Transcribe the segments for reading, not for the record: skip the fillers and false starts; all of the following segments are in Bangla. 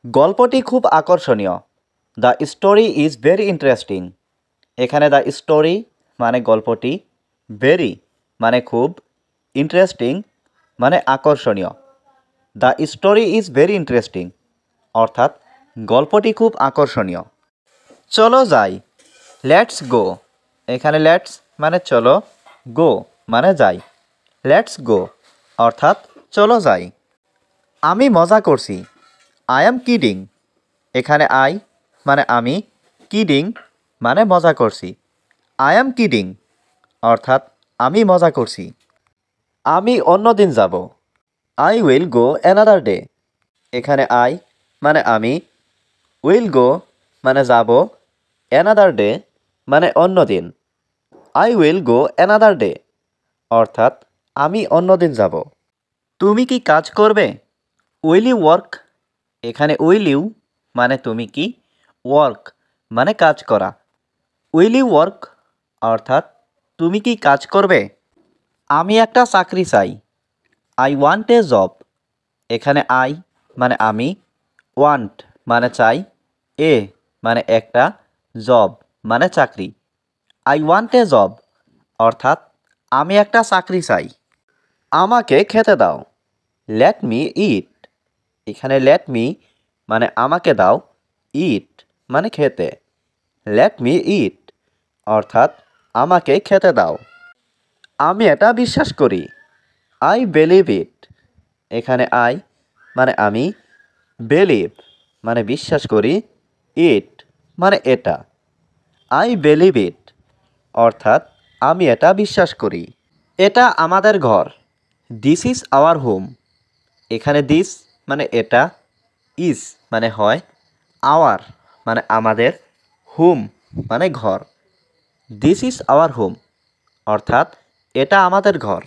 গল্পটি খুব আকর্ষণীয়। The story is very interesting. এখানে দ্য স্টোরি মানে গল্পটি, ভেরি মানে খুব, ইন্টারেস্টিং মানে আকর্ষণীয়। The story is very interesting অর্থাৎ গল্পটি খুব আকর্ষণীয়। চলো যাই, লেটস গো। এখানে লেটস মানে চলো, গো মানে যাই। লেটস গো অর্থাৎ চলো যাই। আমি মজা করছি, আই অ্যাম কিডিং। এখানে আই মানে আমি, কিডিং মানে মজা করছি। আই অ্যাম কিডিং অর্থাৎ আমি মজা করছি। আমি অন্য দিন যাব, I will go another day. এখানে আই মানে আমি, উইল গো মানে যাব, অ্যানাদার ডে মানে অন্য দিন। I will go another day অর্থাৎ আমি অন্য দিন যাব। তুমি কি কাজ করবে? Will you work. এখানে উইল ইউ মানে তুমি কি, ওয়ার্ক মানে কাজ করা। উইল ইউ ওয়ার্ক অর্থাৎ তুমি কি কাজ করবে? আমি একটা চাকরি চাই, আই ওয়ান্ট এ জব। এখানে আই মানে আমি, ওয়ান্ট মানে চাই, এ মানে একটা, জব মানে চাকরি। আই ওয়ান্ট এ জব অর্থাৎ আমি একটা চাকরি চাই। আমাকে খেতে দাও, লেট মি ইট। এখানে লেট মি মানে আমাকে দাও, ইট মানে খেতে। লেট মি ইট অর্থাৎ আমাকে খেতে দাও। আমি এটা বিশ্বাস করি, আই বিলিভ ইট। এখানে আই মানে আমি, বিলিভ মানে বিশ্বাস করি, ইট মানে এটা। আই বিলিভ ইট অর্থাৎ আমি এটা বিশ্বাস করি। এটা আমাদের ঘর, দিস ইজ আওয়ার হোম। এখানে দিস মানে এটা, ইজ মানে হয়, আওয়ার মানে আমাদের, হোম মানে ঘর। দিস ইজ আওয়ার হোম অর্থাৎ এটা আমাদের ঘর।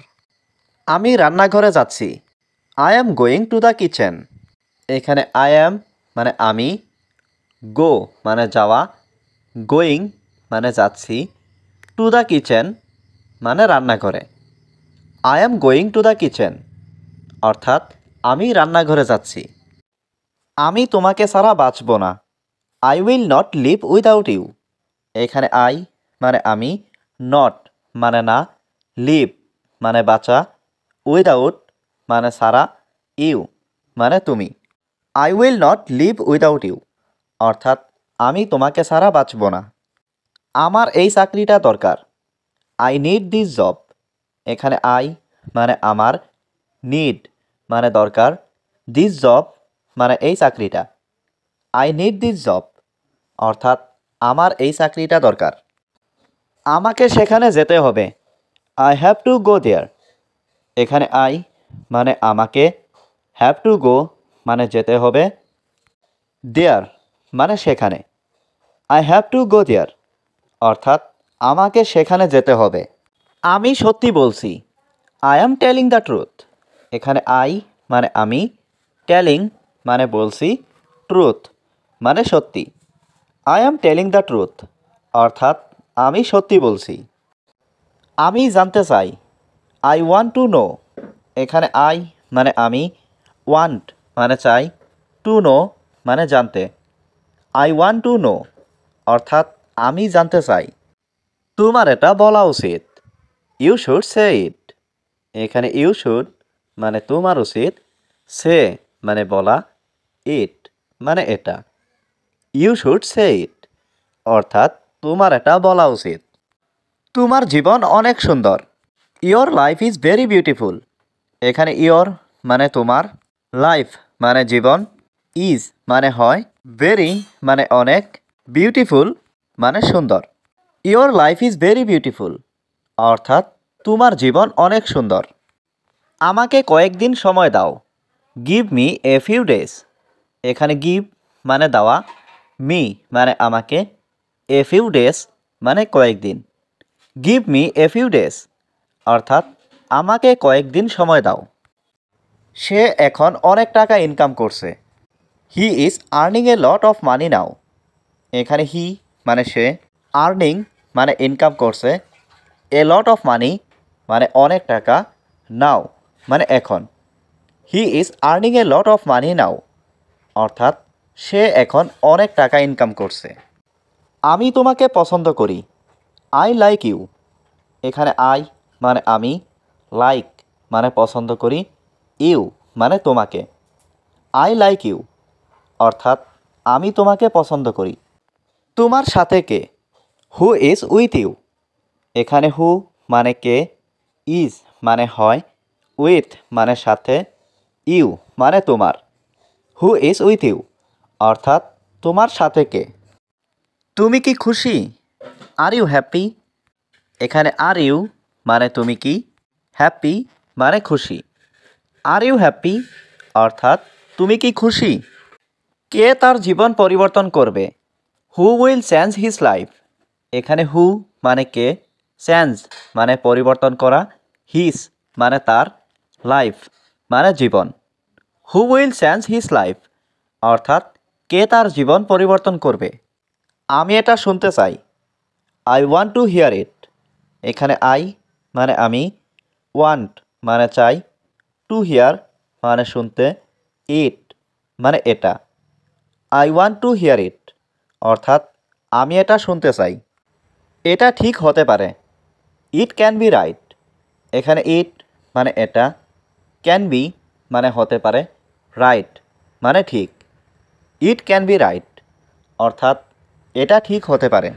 আমি রান্নাঘরে যাচ্ছি, I am going to the kitchen. এখানে আই অ্যাম মানে আমি, গো মানে যাওয়া, গোয়িং মানে যাচ্ছি, টু দ্য কিচেন মানে রান্নাঘরে। I am going to the kitchen অর্থাৎ আমি রান্নাঘরে যাচ্ছি। আমি তোমাকে ছাড়া বাঁচব না, I will not live without you. এখানে আই মানে আমি, নট মানে না, লিভ মানে বাঁচা, উইদাউট মানে ছাড়া, ইউ মানে তুমি। I will not live without you অর্থাৎ আমি তোমাকে ছাড়া বাঁচব না। আমার এই চাকরিটা দরকার, আই নিড দিস জব। এখানে আই মানে আমার, নিড মানে দরকার, দিস জব মানে এই চাকরিটা। আই নিড দিস জব অর্থাৎ আমার এই চাকরিটা দরকার। আমাকে সেখানে যেতে হবে, আই হ্যাভ টু গো দেয়ার। এখানে আই মানে আমাকে, হ্যাভ টু গো মানে যেতে হবে, দেয়ার মানে সেখানে। আই হ্যাভ টু গো দেয়ার অর্থাৎ আমাকে সেখানে যেতে হবে। আমি সত্যি বলছি, I am telling the truth. এখানে আই মানে আমি, টেলিং মানে বলছি, ট্রুথ মানে সত্যি। I am telling the truth অর্থাৎ আমি সত্যি বলছি। আমি জানতে চাই, আই ওয়ান্ট টু নো। এখানে আই মানে আমি, ওয়ান্ট মানে চাই, টু নো মানে জানতে। আই ওয়ান্ট টু নো অর্থাৎ আমি জানতে চাই। তোমার এটা বলা উচিত, ইউ শুড সে ইট। এখানে ইউ শুড মানে তোমার উচিত, সে মানে বলা, ইট মানে এটা। ইউ শুড সে ইট অর্থাৎ তোমার এটা বলা উচিত। তোমার জীবন অনেক সুন্দর, your life is very beautiful. এখানে ইয়োর মানে তোমার, লাইফ মানে জীবন, ইজ মানে হয়, ভেরি মানে অনেক, বিউটিফুল মানে সুন্দর। Your life is very beautiful অর্থাৎ তোমার জীবন অনেক সুন্দর। আমাকে কয়েকদিন সময় দাও, give me a few days. এখানে গিভ মানে দেওয়া, মি মানে আমাকে, এ ফিউ ডেজ মানে কয়েকদিন। Give me a few days অর্থাৎ আমাকে কয়েকদিন সময় দাও। সে এখন অনেক টাকা ইনকাম করছে, he is earning a lot of money now. এখানে হি মানে সে, আর্নিং মানে ইনকাম করছে, এ লট অফ মানি মানে অনেক টাকা, নাও মানে এখন। He is earning a lot of money now অর্থাৎ সে এখন অনেক টাকা ইনকাম করছে। আমি তোমাকে পছন্দ করি। I like you. এখানে আই মানে আমি, লাইক মানে পছন্দ করি, ইউ মানে তোমাকে। আই লাইক ইউ অর্থাৎ আমি তোমাকে পছন্দ করি। তোমার সাথে কে? Who is with you. এখানে হু মানে কে, ইজ মানে হয়, উইথ মানে সাথে, ইউ মানে তোমার। হু ইজ উইথ ইউ অর্থাৎ তোমার সাথে কে? তুমি কি খুশি? Are you happy. এখানে আর ইউ মানে তুমি কি, হ্যাপি মানে খুশি। আর ইউ হ্যাপি অর্থাৎ তুমি কি খুশি? কে তার জীবন পরিবর্তন করবে? হু উইল চেঞ্জ হিজ লাইফ। এখানে হু মানে কে, চেঞ্জ মানে পরিবর্তন করা, হিজ মানে তার, লাইফ মানে জীবন। Who will change his life অর্থাৎ কে তার জীবন পরিবর্তন করবে? আমি এটা শুনতে চাই। আই ওয়ান্ট টু হিয়ার ইট। এখানে আই মানে আমি, ওয়ান্ট মানে চাই, টু হিয়ার মানে শুনতে, ইট মানে এটা। আই ওয়ান্ট টু হিয়ার ইট অর্থাৎ আমি এটা শুনতে চাই। এটা ঠিক হতে পারে। It can be right. এখানে ইট মানে এটা, ক্যান বি মানে হতে পারে, রাইট মানে ঠিক। ইট ক্যান বি রাইট অর্থাৎ এটা ঠিক হতে পারে।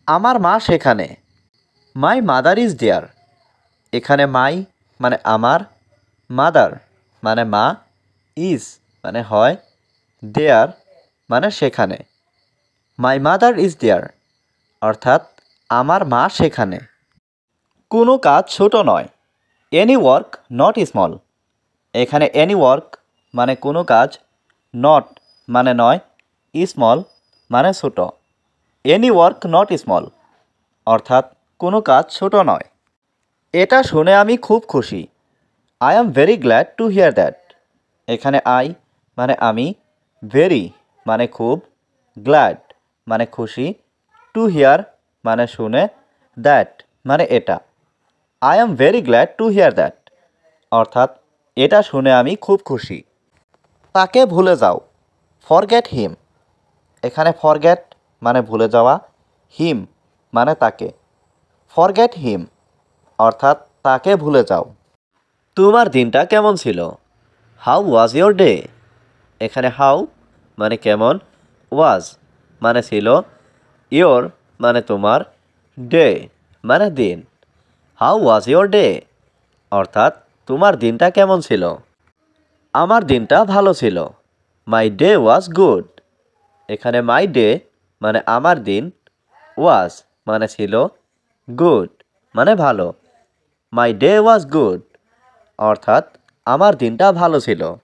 আমার মা সেখানে। My mother is there. এখানে মাই মানে আমার, মাদার মানে মা, ইজ মানে হয়, দেয়ার মানে সেখানে। মাই মাদার ইজ দেয়ার অর্থাৎ আমার মা সেখানে। কোনো কাজ ছোট নয়। Any work not small. এখানে এনি ওয়ার্ক মানে কোনো কাজ, নট মানে নয়, স্মল মানে ছোট। এনি ওয়ার্ক নট স্মল অর্থাৎ কোনো কাজ ছোট নয়। এটা শুনে আমি খুব খুশি। I am very glad to here that. এখানে আই মানে আমি, ভেরি মানে খুব, গ্ল্যাড মানে খুশি, টু হিয়ার মানে শুনে, দ্যাট মানে এটা। I am very glad to here that অর্থাৎ এটা শুনে আমি খুব খুশি। তাকে ভুলে যাও। Forget him. এখানে ফরগেট মানে ভুলে যাওয়া, হিম মানে তাকে। ফরগেট হিম অর্থাৎ তাকে ভুলে যাও। তোমার দিনটা কেমন ছিল? How was your day. এখানে হাউ মানে কেমন, ওয়াজ মানে ছিল, ইয়োর মানে তোমার, ডে মানে দিন। হাউ ওয়াজ ইয়োর ডে অর্থাৎ তোমার দিনটা কেমন ছিল? আমার দিনটা ভালো ছিল। মাই ডে ওয়াজ গুড। এখানে মাই ডে মানে আমার দিন, ওয়াজ মানে ছিল, গুড মানে ভালো। মাই ডে ওয়াজ গুড অর্থাৎ আমার দিনটা ভালো ছিল।